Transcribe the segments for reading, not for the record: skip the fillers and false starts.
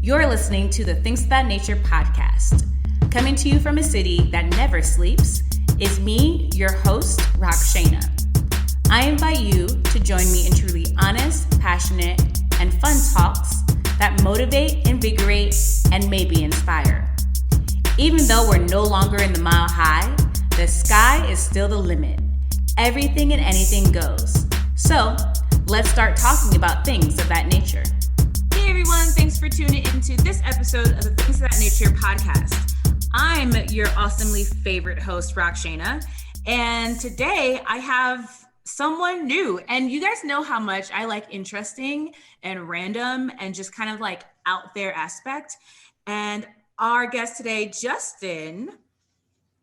You're listening to the Things That Nature podcast. Coming to you from a city that never sleeps is me, your host, Rockshana. I invite you to join me in truly honest, passionate, and fun talks that motivate, invigorate, and maybe inspire. Even though we're no longer in the mile high, the sky is still the limit. Everything and anything goes. So let's start talking about things of that nature. Hey everyone, thanks for tuning into this episode of the Things of That Nature podcast. I'm your awesomely favorite host, Rockshana, and today I have someone new. And you guys know how much I like interesting and random and just kind of like out there aspect. And our guest today, Justin,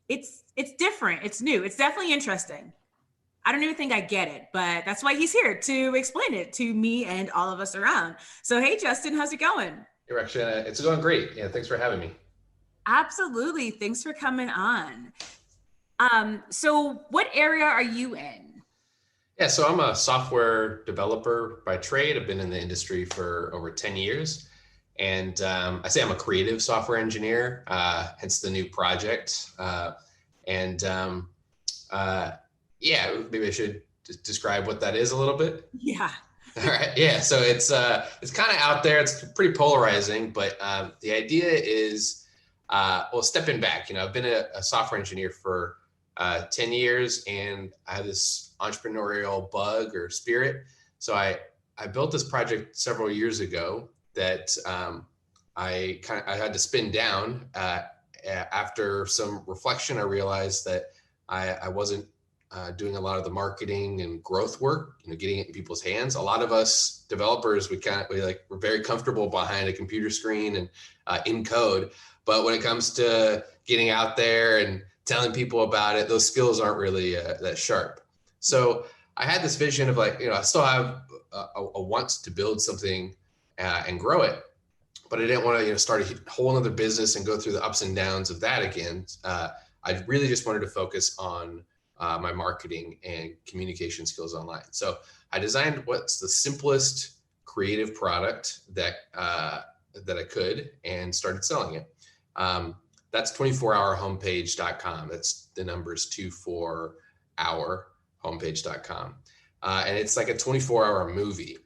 it's different, it's new, it's definitely interesting. I don't even think I get it, but that's why he's here to explain it to me and all of us around. So, hey, Justin, how's it going? Hey, Rockshana, it's going great. Yeah, thanks for having me. Absolutely. Thanks for coming on. So what area are you in? Yeah, so I'm a software developer by trade. I've been in the industry for over 10 years. And I say I'm a creative software engineer, hence the new project. Yeah, maybe I should describe what that is a little bit. Yeah. All right. Yeah. So it's kind of out there. It's pretty polarizing, but the idea is, stepping back, I've been a software engineer for 10 years, and I have this entrepreneurial bug or spirit. So I built this project several years ago that I had to spin down. After some reflection, I realized that I wasn't doing a lot of the marketing and growth work, getting it in people's hands. A lot of us developers, we're very comfortable behind a computer screen and in code. But when it comes to getting out there and telling people about it, those skills aren't really that sharp. So I had this vision of I still have a want to build something and grow it, but I didn't want to start a whole other business and go through the ups and downs of that again. I really just wanted to focus on my marketing and communication skills online. So I designed what's the simplest creative product that I could and started selling it. That's 24hourhomepage.com. That's the numbers 24hourhomepage.com. And it's like a 24-hour movie,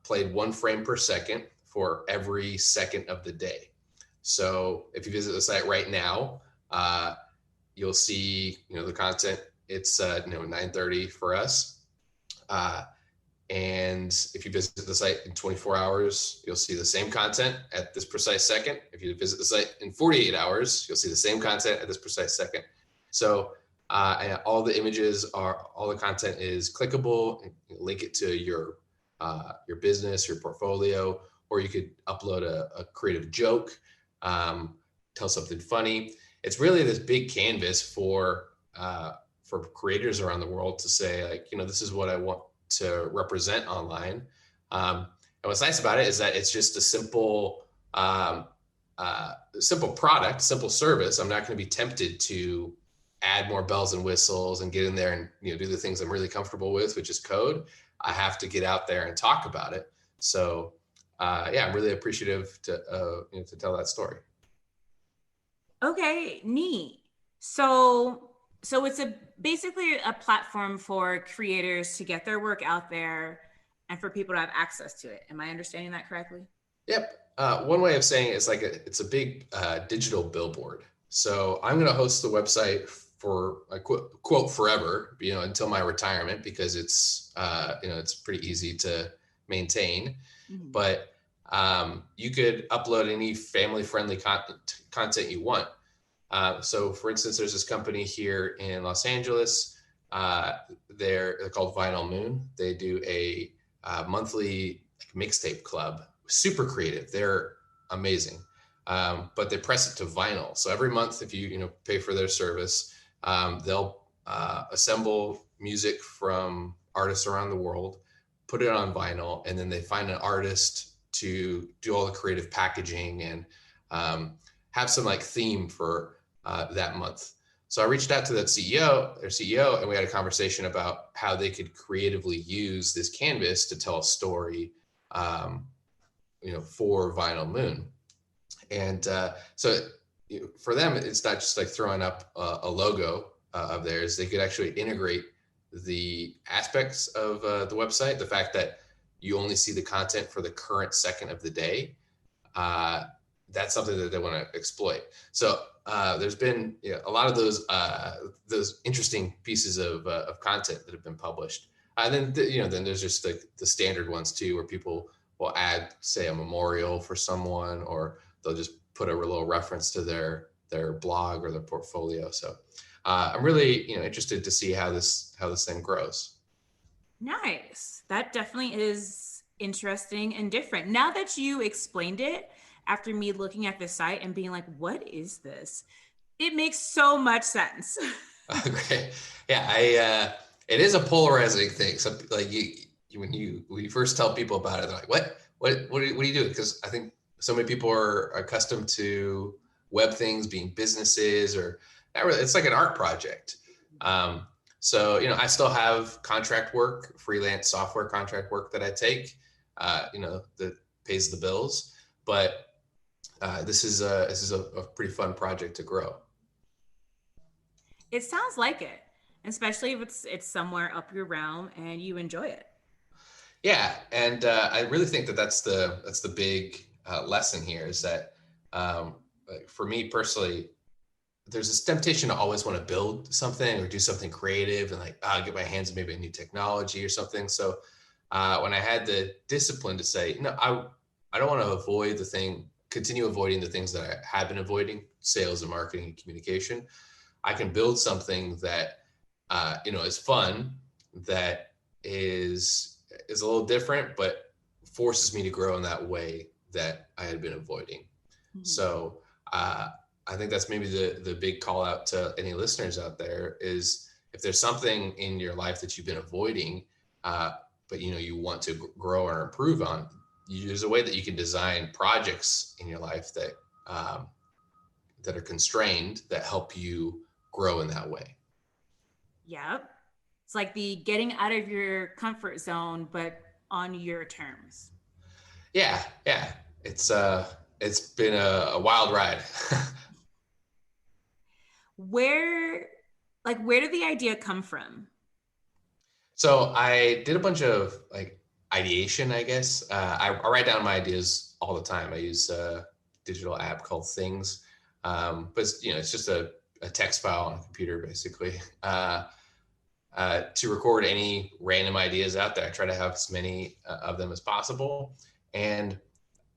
played 1 frame per second for every second of the day. So if you visit the site right now, you'll see, the content. It's 9:30 for us. And if you visit the site in 24 hours, you'll see the same content at this precise second. If you visit the site in 48 hours, you'll see the same content at this precise second. So and all the content is clickable. Link it to your business, your portfolio, or you could upload a creative joke, tell something funny. It's really this big canvas for creators around the world to say, this is what I want to represent online. And what's nice about it is that it's just a simple product, simple service. I'm not going to be tempted to add more bells and whistles and get in there and do the things I'm really comfortable with, which is code. I have to get out there and talk about it. So I'm really appreciative to tell that story. Okay, neat. So it's basically a platform for creators to get their work out there and for people to have access to it. Am I understanding that correctly? Yep. One way of saying it is it's a big digital billboard. So I'm going to host the website for quote forever, until my retirement, because it's it's pretty easy to maintain. Mm-hmm. But you could upload any family-friendly content you want. So for instance, there's this company here in Los Angeles. They're called Vinyl Moon. They do a monthly mixtape club. Super creative. They're amazing. But they press it to vinyl. So every month, if you pay for their service, they'll assemble music from artists around the world, put it on vinyl, and then they find an artist to do all the creative packaging and have some theme for that month. So I reached out to their CEO, and we had a conversation about how they could creatively use this canvas to tell a story for Vinyl Moon. And so for them, it's not just like throwing up a logo of theirs. They could actually integrate the aspects of the website, the fact that you only see the content for the current second of the day. That's something that they want to exploit. So there's been a lot of those interesting pieces of content that have been published. And then then there's just like the standard ones too, where people will add, say, a memorial for someone, or they'll just put a little reference to their blog or their portfolio. So I'm really interested to see how this thing grows. Nice. That definitely is interesting and different. Now that you explained it, after me looking at the site and being like, what is this? It makes so much sense. Okay. Yeah, it is a polarizing thing. So like when you first tell people about it, they're like, what are you doing? Because I think so many people are accustomed to web things being businesses, or not really, it's like an art project. So, I still have contract work, freelance software contract work that I take, that pays the bills, but this is a pretty fun project to grow. It sounds like it, especially if it's somewhere up your realm and you enjoy it. Yeah, and I really think that that's the big lesson here, is that like for me personally, there's this temptation to always want to build something or do something creative and like get my hands on maybe a new technology or something. So when I had the discipline to say, no, I don't want to continue avoiding the things that I have been avoiding, sales and marketing and communication. I can build something that is fun, that is a little different, but forces me to grow in that way that I had been avoiding. Mm-hmm. So I think that's maybe the big call out to any listeners out there, is if there's something in your life that you've been avoiding, but you want to grow or improve on, there's a way that you can design projects in your life that are constrained, that help you grow in that way. Yep. It's like the getting out of your comfort zone, but on your terms. Yeah. It's been a wild ride. Where did the idea come from? So I did a bunch of like ideation, I guess. I write down my ideas all the time. I use a digital app called Things, but it's just a text file on a computer, basically, to record any random ideas out there. I try to have as many of them as possible. And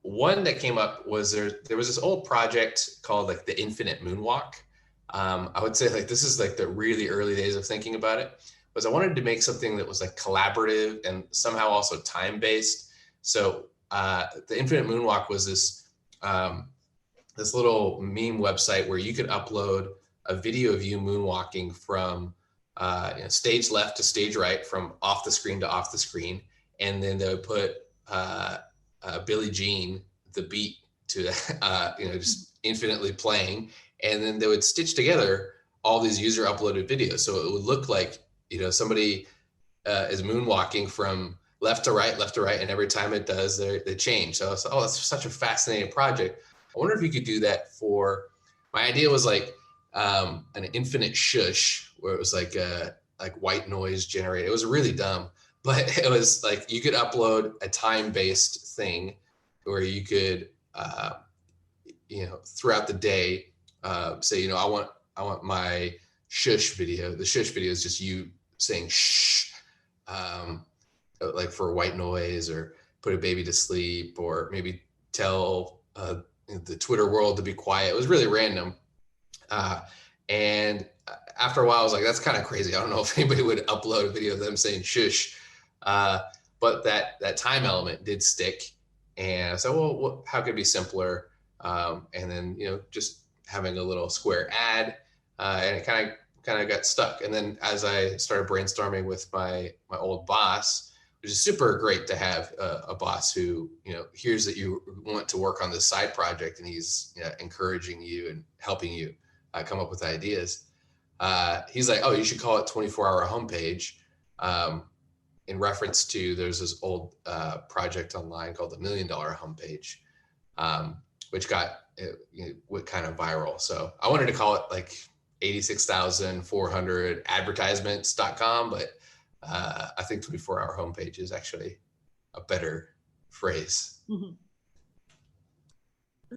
one that came up was there was this old project called like the Infinite Moonwalk. I would say like this is like the really early days of thinking about it, was I wanted to make something that was like collaborative and somehow also time-based. So the Infinite Moonwalk was this little meme website where you could upload a video of you moonwalking from stage left to stage right, from off the screen to off the screen. And then they would put Billie Jean, the beat, to just infinitely playing. And then they would stitch together all these user uploaded videos. So it would look like, somebody is moonwalking from left to right. And every time it does, they change. So I was like, oh, that's such a fascinating project. I wonder if you could do that my idea was like an infinite shush, where it was like white noise generated. It was really dumb, but it was like you could upload a time-based thing where you could, throughout the day, say, I want my shush video. The shush video is just you saying shh, like for white noise, or put a baby to sleep, or maybe tell the Twitter world to be quiet. It was really random. And after a while, I was like, that's kind of crazy. I don't know if anybody would upload a video of them saying shush. But that time element did stick. And I said, well, how could it be simpler? And then, just having a little square ad, and it kind of got stuck. And then as I started brainstorming with my old boss, which is super great to have a boss who, hears that you want to work on this side project, and he's encouraging you and helping you come up with ideas. He's like, oh, you should call it 24-hour homepage. in reference to, there's this old project online called the $1 Million Homepage, which got what kind of viral. So I wanted to call it like 86,400 advertisements.com, but I think 24-hour homepage is actually a better phrase. Mm-hmm.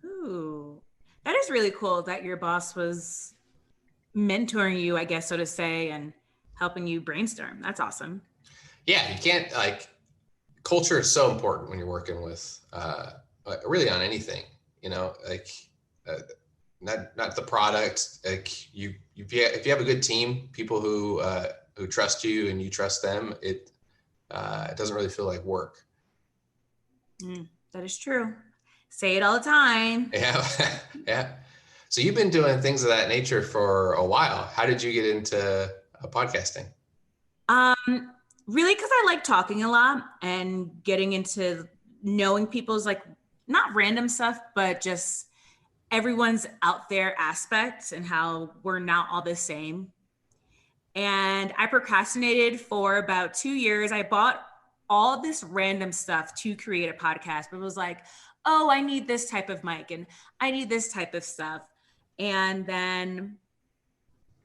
Ooh, that is really cool that your boss was mentoring you, I guess, so to say, and helping you brainstorm. That's awesome. Yeah, you can't, like, culture is so important when you're working with really on anything, like not the product. Like if you have a good team, people who trust you and you trust them, it doesn't really feel like work. That is true. Say it all the time. Yeah. Yeah. So you've been doing things of that nature for a while. How did you get into podcasting? Really, because I like talking a lot and getting into knowing people's, like, not random stuff, but just everyone's out there aspects and how we're not all the same. And I procrastinated for about 2 years. I bought all this random stuff to create a podcast, but it was like, oh, I need this type of mic and I need this type of stuff. And then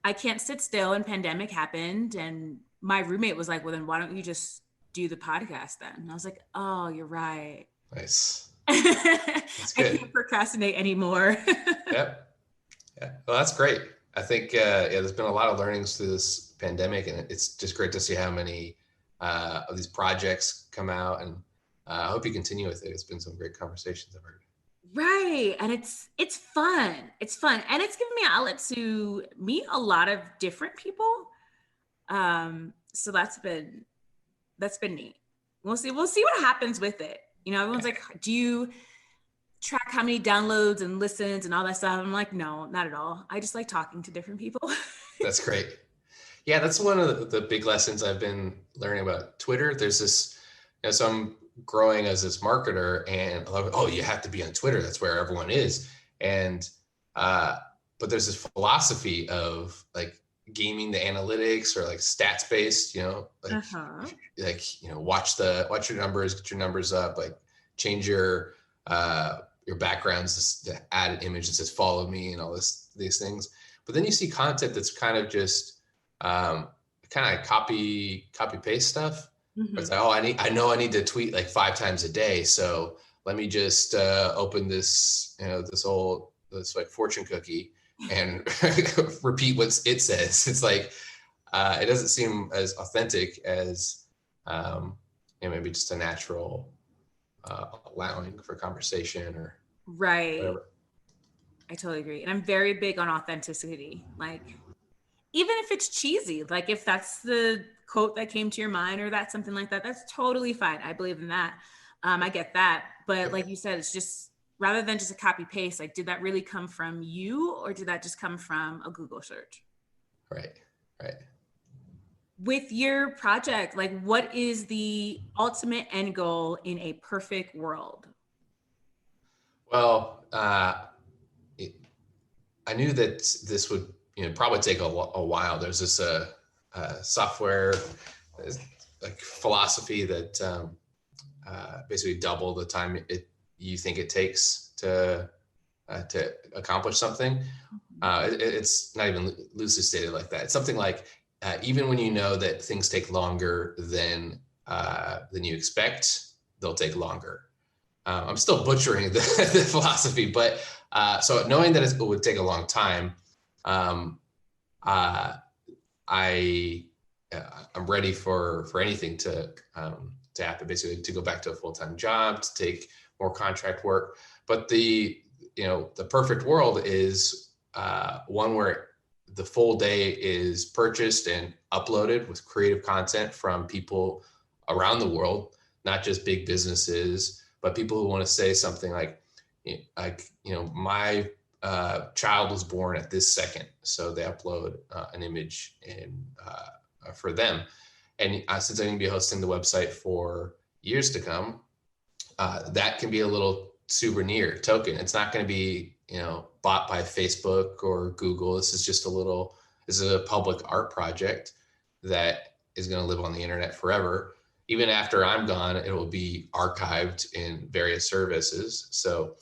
I can't sit still, and pandemic happened, and my roommate was like, well, then why don't you just do the podcast then? And I was like, oh, you're right. Nice. That's good. I can't procrastinate anymore. Yep. Yeah. Well, that's great. I think, there's been a lot of learnings through this pandemic, and it's just great to see how many of these projects come out, and I hope you continue with it. It's been some great conversations I've heard. Right. And it's fun. It's fun. And it's given me an outlet to meet a lot of different people. So that's been neat. We'll see what happens with it. Everyone's like, do you track how many downloads and listens and all that stuff? I'm like, no, not at all. I just like talking to different people. That's great. Yeah, that's one of the big lessons I've been learning about Twitter. There's this, so I'm growing as this marketer, and you have to be on Twitter. That's where everyone is. And, but there's this philosophy of like gaming the analytics, or like stats based, watch your numbers, get your numbers up, like change your backgrounds to add an image that says follow me and all these things. But then you see content that's kind of just kind of copy paste stuff. Mm-hmm. It's like, I know I need to tweet like 5 times a day, so let me just open this this like fortune cookie and repeat what it says. It's like it doesn't seem as authentic as maybe just a natural allowing for conversation or right. Whatever. I totally agree, and I'm very big on authenticity. Like, even if it's cheesy, like if that's the quote that came to your mind or that's something like that, that's totally fine. I believe in that. I get that. But like you said, it's just, rather than just a copy paste, like, did that really come from you, or did that just come from a Google search? Right. With your project, like, what is the ultimate end goal in a perfect world? Well, I knew that this would probably take a while. There's this software like philosophy that basically double the time you think it takes to accomplish something. It's not even loosely stated like that. It's something like even when you know that things take longer than you expect, they'll take longer. I'm still butchering the philosophy, but so knowing that it would take a long time, I'm ready for anything to happen, basically to go back to a full-time job, to take more contract work. But the perfect world is one where the full day is purchased and uploaded with creative content from people around the world, not just big businesses, but people who want to say something like my child was born at this second, so they upload an image for them. And since I'm going to be hosting the website for years to come, that can be a little souvenir token. It's not going to be bought by Facebook or Google. This is a public art project that is going to live on the internet forever. even after I'm gone, it will be archived in various services. So